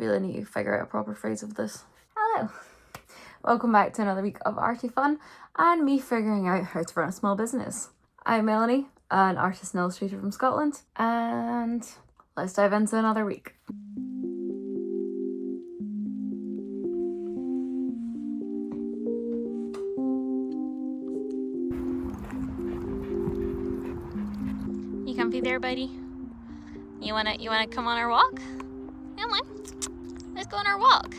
Really need to figure out a proper phrase of this. Hello. Welcome back to another week of Arty Fun and me figuring out how to run a small business. I'm Melanie, an artist and illustrator from Scotland, and let's dive into another week. You comfy there, buddy? You wanna come on our walk? Come on, let's go on our walk.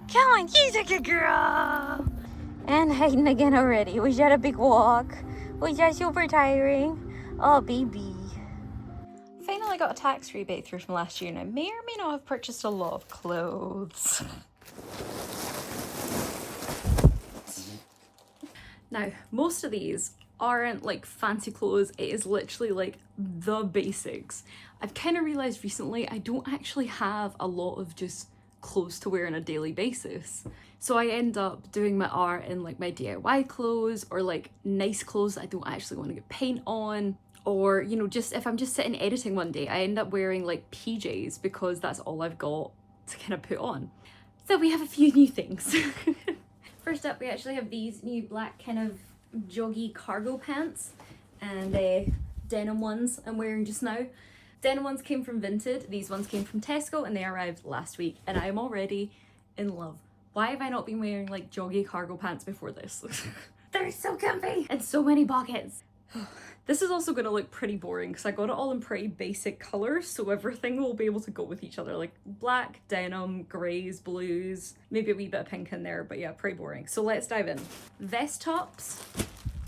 Come on, she's a good girl. And hiding again already. Was that a big walk? Was that super tiring? Oh, baby. Finally got a tax rebate through from last year, and I may or may not have purchased a lot of clothes. Now, most of these aren't like fancy clothes. It is literally like the basics. I've kind of realized recently I don't actually have a lot of just clothes to wear on a daily basis. So I end up doing my art in like my DIY clothes, or like nice clothes that I don't actually want to get paint on, or you know, just if I'm just sitting editing one day, I end up wearing like PJs because that's all I've got to kind of put on. So we have a few new things. First up, we actually have these new black kind of joggy cargo pants, and denim ones I'm wearing just now. Denim ones came from Vinted, these ones came from Tesco, and they arrived last week, and I'm already in love. Why have I not been wearing like joggy cargo pants before this? They're so comfy and so many pockets. This is also going to look pretty boring because I got it all in pretty basic colours, so everything will be able to go with each other, like black, denim, greys, blues, maybe a wee bit of pink in there, but yeah, pretty boring. So let's dive in. Vest tops,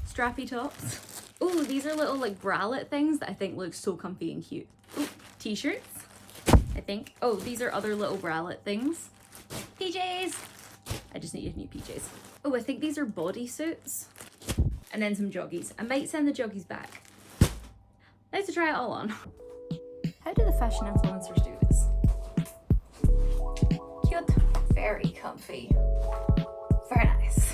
strappy tops. Oh, these are little like bralette things that I think look so comfy and cute. Ooh, t-shirts, I think. Oh, these are other little bralette things. PJs. I just needed new PJs. Oh, I think these are bodysuits. And then some joggies. I might send the joggies back. Let's try it all on. How do the fashion influencers do this? Cute. Very comfy. Very nice.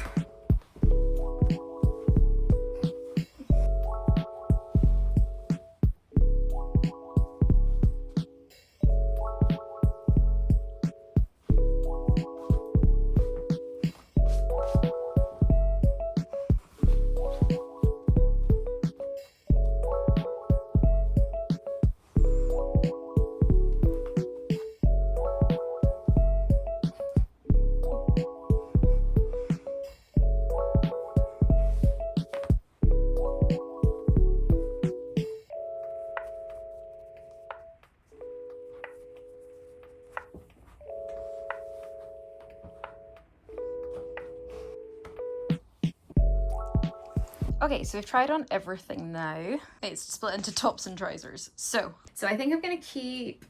Okay, so we've tried on everything now. It's split into tops and trousers. So I think I'm gonna keep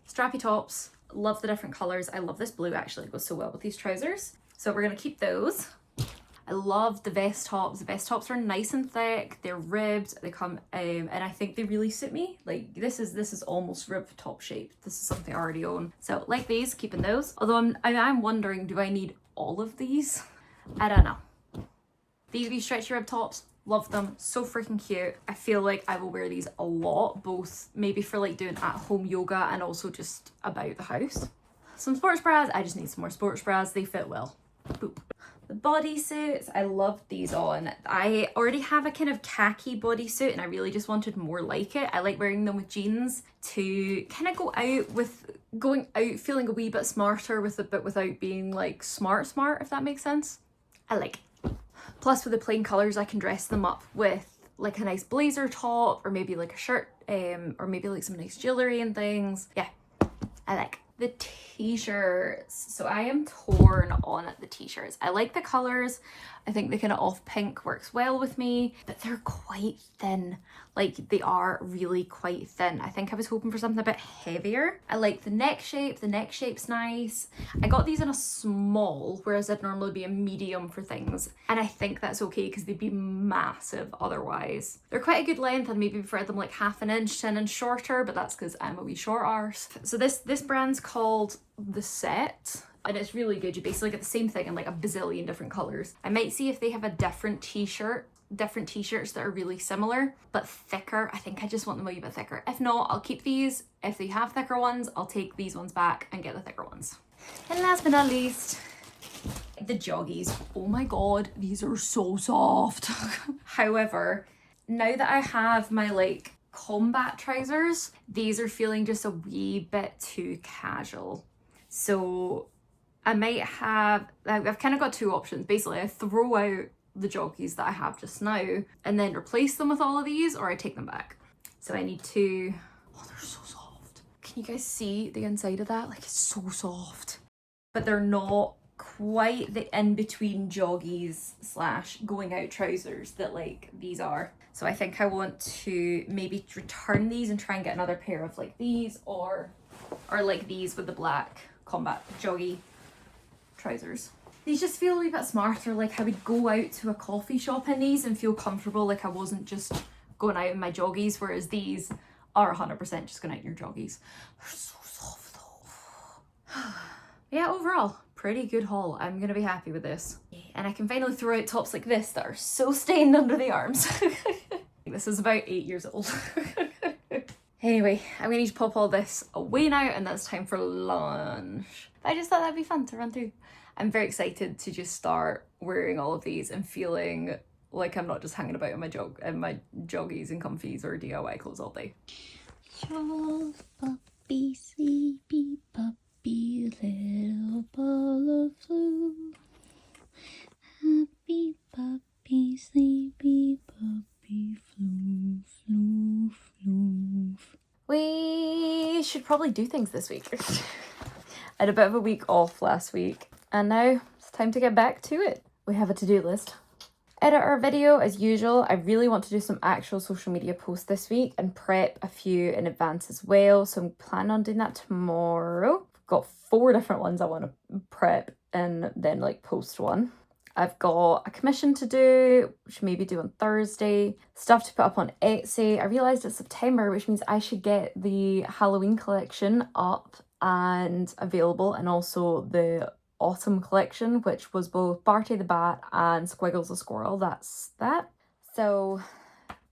strappy tops. Love the different colors. I love this blue actually, it goes so well with these trousers. So we're gonna keep those. I love the vest tops. The vest tops are nice and thick. They're ribbed. They come and I think they really suit me. Like this is almost rib top shape. This is something I already own. So like these, keeping those. Although I'm wondering, do I need all of these? I don't know. These wee stretchy rib tops, love them, so freaking cute. I feel like I will wear these a lot, both maybe for like doing at-home yoga and also just about the house. Some sports bras, I just need some more sports bras, they fit well. Boop. The bodysuits, I love these on. I already have a kind of khaki bodysuit and I really just wanted more like it. I like wearing them with jeans to kind of going out feeling a wee bit smarter with it, but without being like smart, if that makes sense. I like it. Plus with the plain colours I can dress them up with like a nice blazer top, or maybe like a shirt, or maybe like some nice jewellery and things. Yeah, I like the t-shirts. So I am torn on the t-shirts. I like the colours. I think the kind of off pink works well with me, but they're quite thin. Like they are really quite thin. I think I was hoping for something a bit heavier. I like the neck shape. The neck shape's nice. I got these in a small, whereas I'd normally be a medium for things. And I think that's okay because they'd be massive otherwise. They're quite a good length. I'd maybe prefer them like half an inch, 10 inch shorter, but that's because I'm a wee short arse. So this brand's called The Set. And it's really good. You basically get the same thing in like a bazillion different colours. I might see if they have a different t-shirt different t-shirts that are really similar but thicker. I think I just want them a wee bit thicker. If not, I'll keep these. If they have thicker ones, I'll take these ones back and get the thicker ones. And last but not least, the joggies. Oh my god, these are so soft. However, now that I have my like combat trousers, these are feeling just a wee bit too casual. So I might have, I've kind of got two options. Basically, I throw out the joggies that I have just now and then replace them with all of these, or I take them back. So I need to, oh, they're so soft. Can you guys see the inside of that? Like, it's so soft. But they're not quite the in-between joggies / going out trousers that like these are. So I think I want to maybe return these and try and get another pair of like these or like these with the black combat joggy trousers. These just feel a wee bit smarter. Like I would go out to a coffee shop in these and feel comfortable, like I wasn't just going out in my joggies, whereas these are 100% just going out in your joggies. They're so soft though. Yeah, overall, pretty good haul. I'm gonna be happy with this. And I can finally throw out tops like this that are so stained under the arms. This is about 8 years old. Anyway, I'm gonna need to pop all this away now, and that's time for lunch. I just thought that'd be fun to run through. I'm very excited to just start wearing all of these and feeling like I'm not just hanging about in my joggies and comfies or DIY clothes all day. Soft puppy, sleepy puppy, little ball of blue. Happy puppy, sleepy puppy, floof, floof, floof. We should probably do things this week. I had a bit of a week off last week, and now it's time to get back to it. We have a to-do list. Edit our video as usual. I really want to do some actual social media posts this week and prep a few in advance as well. So I'm planning on doing that tomorrow. I've got 4 different ones I want to prep and then like post one. I've got a commission to do, which maybe do on Thursday. Stuff to put up on Etsy. I realised it's September, which means I should get the Halloween collection up and available, and also the autumn collection, which was both Barty the Bat and Squiggles the Squirrel. That's that. So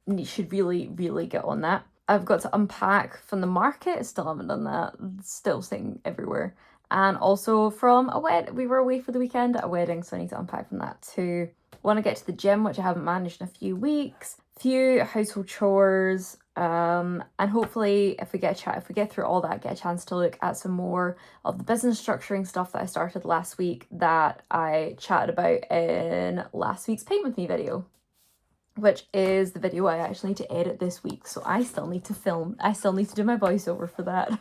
you should really, really get on that. I've got to unpack from the market. Still haven't done that. It's still sitting everywhere. And also from a wedding. We were away for the weekend at a wedding, so I need to unpack from that too. Want to get to the gym, which I haven't managed in a few weeks. Few household chores. And hopefully if we get through all that, get a chance to look at some more of the business structuring stuff that I started last week that I chatted about in last week's Paint With Me video, which is the video I actually need to edit this week. So I still need to film. I still need to do my voiceover for that.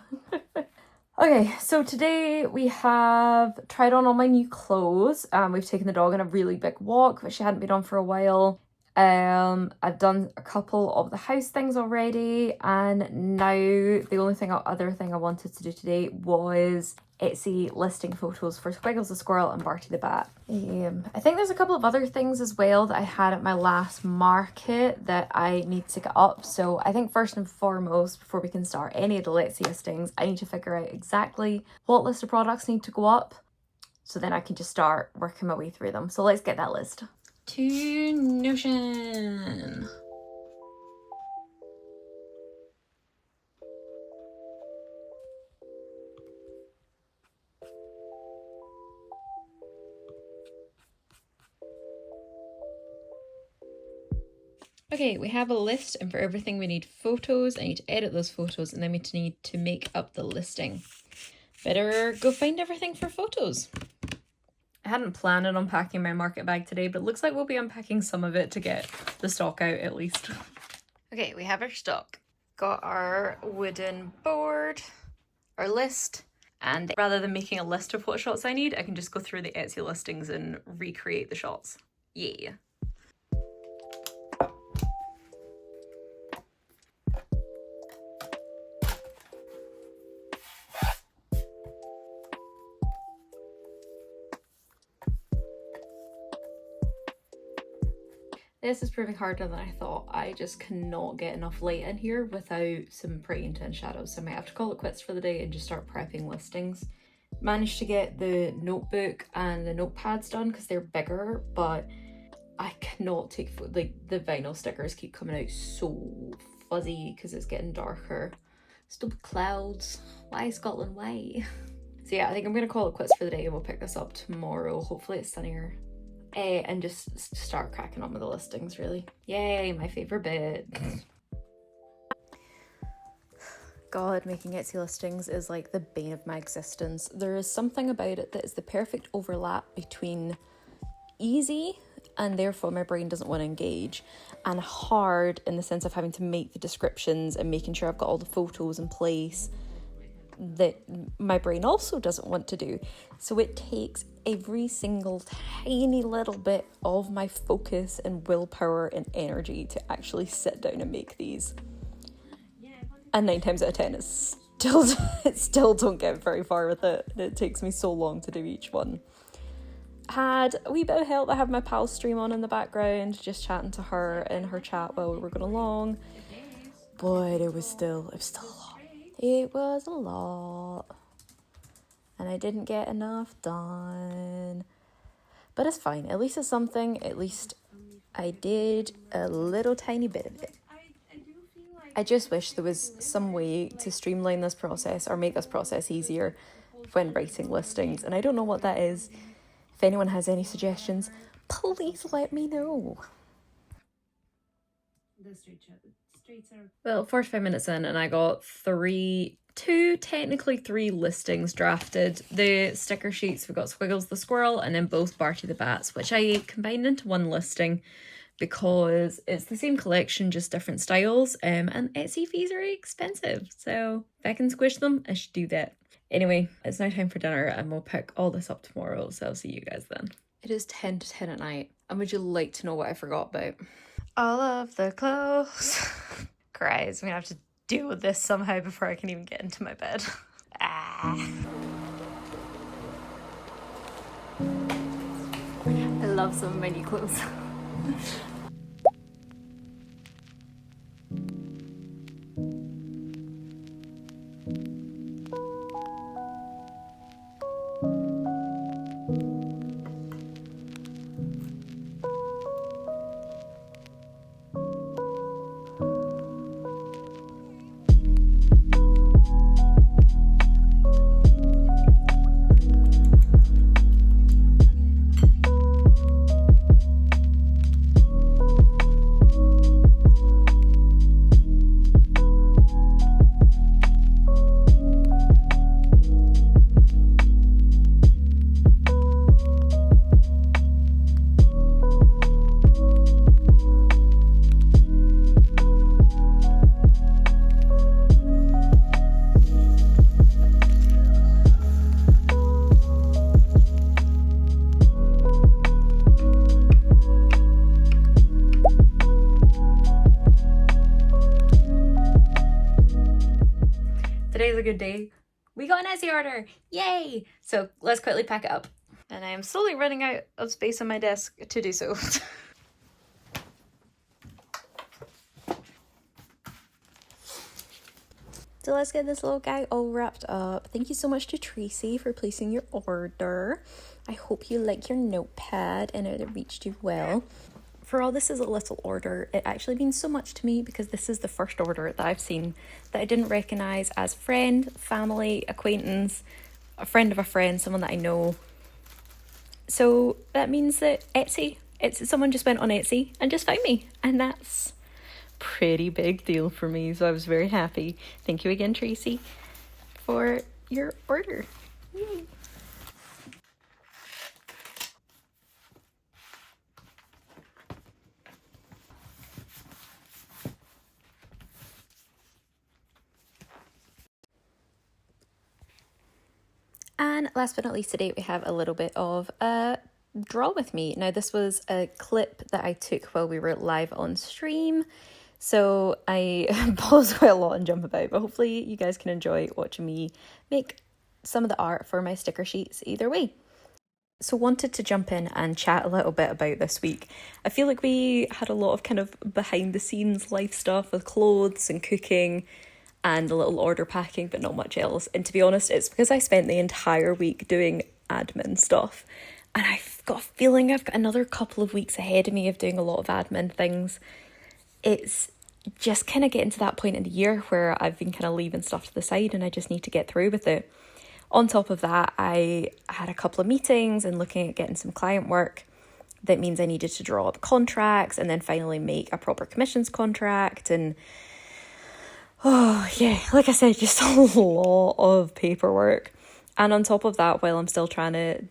Okay, so today we have tried on all my new clothes. We've taken the dog on a really big walk, which she hadn't been on for a while. I've done a couple of the house things already, and now the only other thing I wanted to do today was Etsy listing photos for Squiggles the Squirrel and Barty the Bat. I think there's a couple of other things as well that I had at my last market that I need to get up. So I think first and foremost, before we can start any of the Etsy listings, I need to figure out exactly what list of products need to go up, so then I can just start working my way through them. So let's get that list. To Notion. Okay, we have a list, and for everything we need photos. I need to edit those photos, and then we need to make up the listing. Better go find everything for photos. I hadn't planned on unpacking my market bag today, but it looks like we'll be unpacking some of it to get the stock out at least. Okay, we have our stock. Got our wooden board, our list, and rather than making a list of what shots I need, I can just go through the Etsy listings and recreate the shots. Yeah. This is proving harder than I thought. I just cannot get enough light in here without some pretty intense shadows. So I might have to call it quits for the day and just start prepping listings. Managed to get the notebook and the notepads done because they're bigger, but I cannot take, like, the vinyl stickers keep coming out so fuzzy because it's getting darker. Stupid clouds. Why Scotland? Why? So yeah, I think I'm gonna call it quits for the day and we'll pick this up tomorrow. Hopefully it's sunnier. And just start cracking on with the listings, really. Yay, my favorite bit. God, making Etsy listings is like the bane of my existence. There is something about it that is the perfect overlap between easy, and therefore my brain doesn't want to engage, and hard in the sense of having to make the descriptions and making sure I've got all the photos in place that my brain also doesn't want to do. So it takes every single tiny little bit of my focus and willpower and energy to actually sit down and make these. And 9 times out of 10 it still don't get very far with it. It takes me so long to do each one. Had a wee bit of help. I have my pal stream on in the background, just chatting to her in her chat while we were going along. But it was still a lot. It was a lot. And I didn't get enough done. But it's fine. At least it's something. At least I did a little tiny bit of it. I just wish there was some way to streamline this process or make this process easier when writing listings. And I don't know what that is. If anyone has any suggestions, please let me know. Well, 45 minutes in and I got technically three listings drafted. The sticker sheets, we've got Squiggles the Squirrel and then both Barty the Bats, which I combined into one listing because it's the same collection, just different styles, and Etsy fees are expensive. So if I can squish them, I should do that. Anyway, it's now time for dinner and we'll pick all this up tomorrow, so I'll see you guys then. It is 10 to 10 at night, and would you like to know what I forgot about? All of the clothes. Guys, I'm gonna have to deal with this somehow before I can even get into my bed. I love some of my new clothes. Today's a good day. We got an Etsy order! Yay! So let's quickly pack it up. And I am slowly running out of space on my desk to do so. So let's get this little guy all wrapped up. Thank you so much to Tracy for placing your order. I hope you like your notepad and it reached you well. For all this is a little order, it actually means so much to me because this is the first order that I've seen that I didn't recognise as friend, family, acquaintance, a friend of a friend, someone that I know. So that means that someone just went on Etsy and just found me, and that's pretty big deal for me, so I was very happy. Thank you again, Tracy, for your order. Yay. And last but not least, today we have a little bit of a draw with me. Now, this was a clip that I took while we were live on stream, so I pause quite a lot and jump about, but hopefully you guys can enjoy watching me make some of the art for my sticker sheets either way. So wanted to jump in and chat a little bit about this week. I feel like we had a lot of kind of behind the scenes life stuff with clothes and cooking and a little order packing, but not much else. And to be honest, it's because I spent the entire week doing admin stuff and I've got a feeling I've got another couple of weeks ahead of me of doing a lot of admin things. It's just kind of getting to that point in the year where I've been kind of leaving stuff to the side and I just need to get through with it. On top of that, I had a couple of meetings and looking at getting some client work. That means I needed to draw up contracts and then finally make a proper commissions contract. And oh yeah, like I said, just a lot of paperwork. And on top of that, while I'm still trying to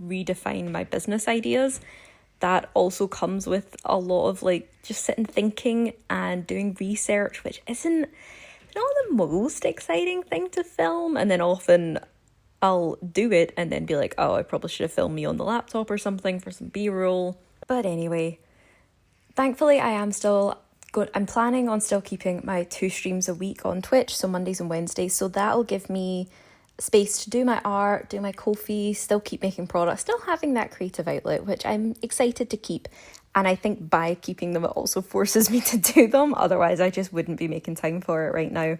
redefine my business ideas, that also comes with a lot of like just sitting thinking and doing research, which isn't not the most exciting thing to film. And then often I'll do it and then be like, oh, I probably should have filmed me on the laptop or something for some B-roll. But anyway, thankfully I'm planning on still keeping my 2 streams a week on Twitch, so Mondays and Wednesdays. So that'll give me space to do my art, do my Ko-fi, still keep making products, still having that creative outlet, which I'm excited to keep. And I think by keeping them, it also forces me to do them. Otherwise, I just wouldn't be making time for it right now.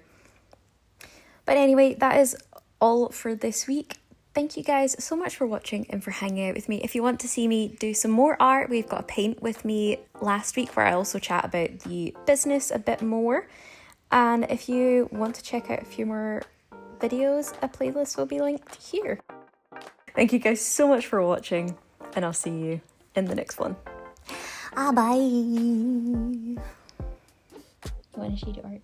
But anyway, that is all for this week. Thank you guys so much for watching and for hanging out with me. If you want to see me do some more art, we've got a paint with me last week where I also chat about the business a bit more. And if you want to check out a few more videos, a playlist will be linked here. Thank you guys so much for watching, and I'll see you in the next one. Bye. You want to shoot art?